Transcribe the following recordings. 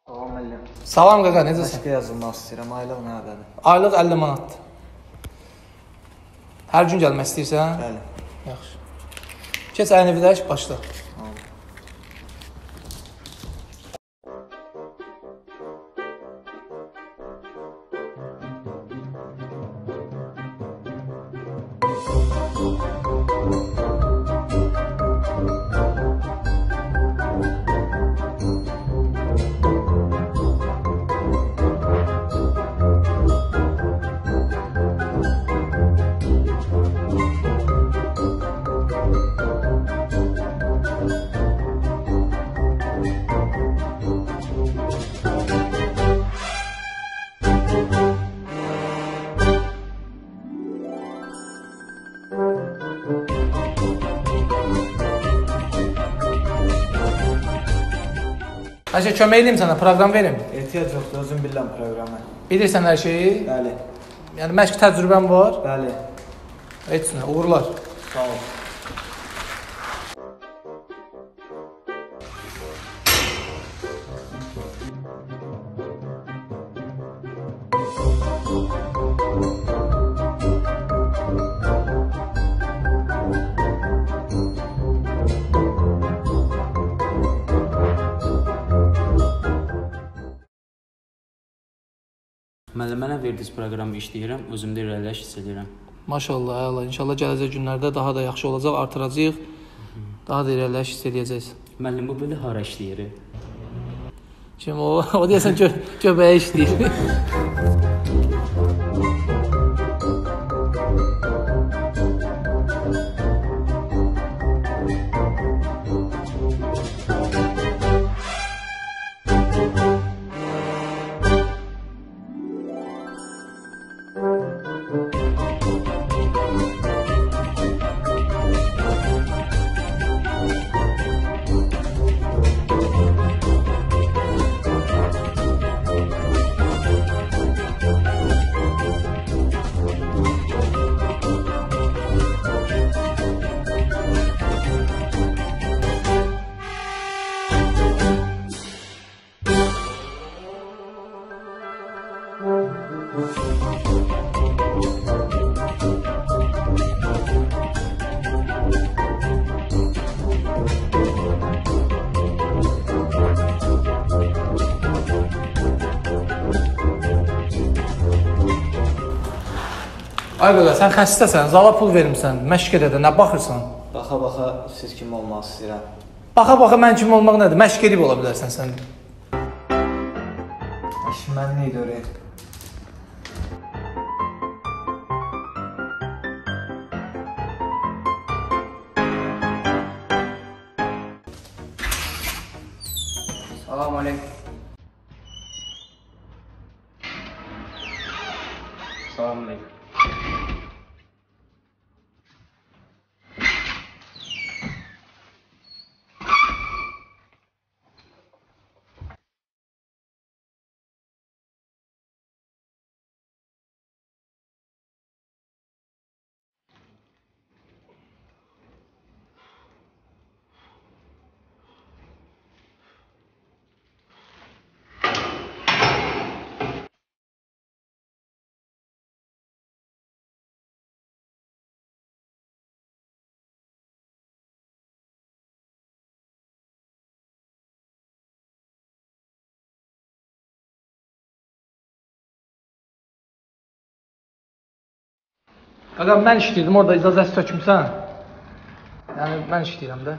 Salam müəllim. Salam qaqa, necəsən? Məşqə yazılmaq istəyirəm, aylıq nədədir? Aylıq 50 manatdır. Hər gün gəlmək istəyirsən? Bəli. Yaxşı. Keç əynivi dəyiş, başla. Ayşə, kömək edeyim sənə, proqram verim. Ehtiyac yoxdur, özüm bilirəm proqramı. Bilirsən hər şeyi? Bəli. Yəni, məşq təcrübən var? Bəli. Heç nə, uğurlar. Sağ ol. Mənə verdiz proqramı işləyirəm, özümdə irəliləş hiss edirəm. Maşallah, əla. İnşallah gələcək günlərdə daha da yaxşı olacaq, artıracaq, daha da irəliləş hiss edəcəksən. Müəllim, bu belə hara işləyir? Kim o? O deyəsən göbəyə işləyir. Ay qaqa, sən xəstəsən, zala pul vermirsən, məşq edə də, nə baxırsan? Baxa-baxa siz kimi olmaq istəyirəm. Baxa-baxa mən kimi olmaq nədir? Məşq edib ola bilərsən sən. İşim mən nə edir? Salam aleykum. Salam aleykum. Qaqa, mən işləyirdim, orada icazəsi tökmüsən. Yəni, mən işləyirəm də.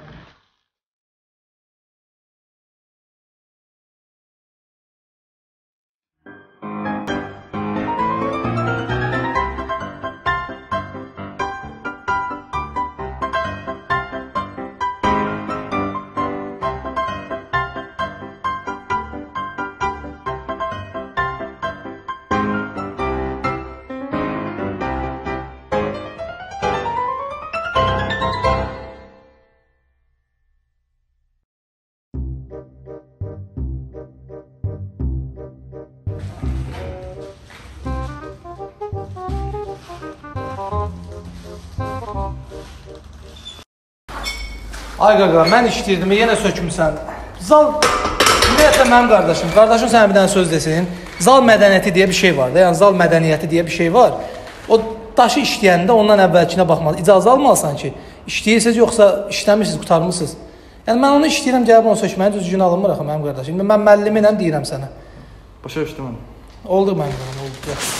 Ay qaqa, mən işləyirdim, yenə sökmüsən. Zal Ümumiyyətlə mənim qardaşım sənə bir dənə söz desin. Zal mədəniyyəti deyə bir şey var da, yəni zal mədəniyyəti deyə bir şey var. O daşı işləyəndə ondan əvvəlkinə baxmalı. İcazə almalısan ki, işləyirsiniz yoxsa işləmirsiniz, qurtarmısınız. Yəni mən onu işləyirəm, gəlib onu sökməyi düzgün alınmır axı mənim qardaşım. Mən müəlliminəm deyirəm sənə. Başa düşdüm onu. Oldu mənim qardaşım, oldu. Yaxşı.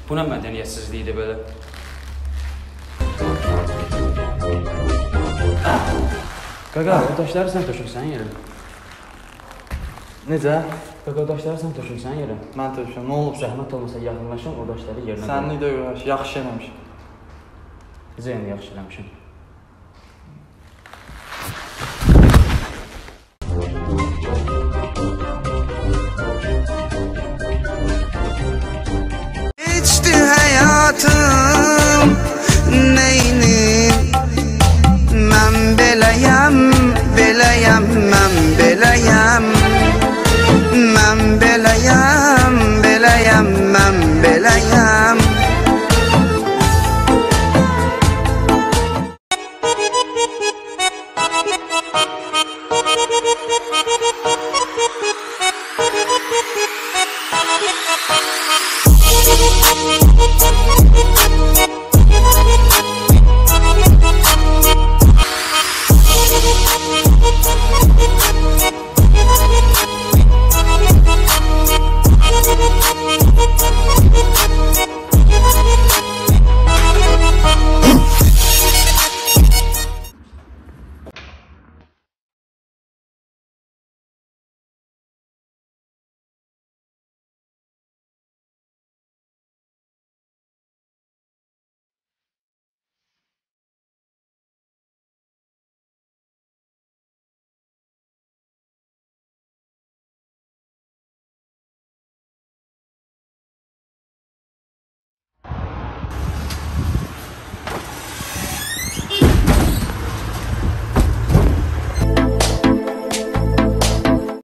Bu nə mədəniyyətsizlikdir belə? Qaqa, o daşları sən tökürsən yerə. Necə? Qaqa, o daşları sən tökürsən yerə. Mən tökürəm, nə olub? Zəhmət olmasa yaxınlaşın, o daşları yerinə qoy. Sənlik də yox, yaxşı eləmişim. Necə yəni yaxşı eləmişim? Geçti hayatım neyini ben beləyəm, mən beləyəm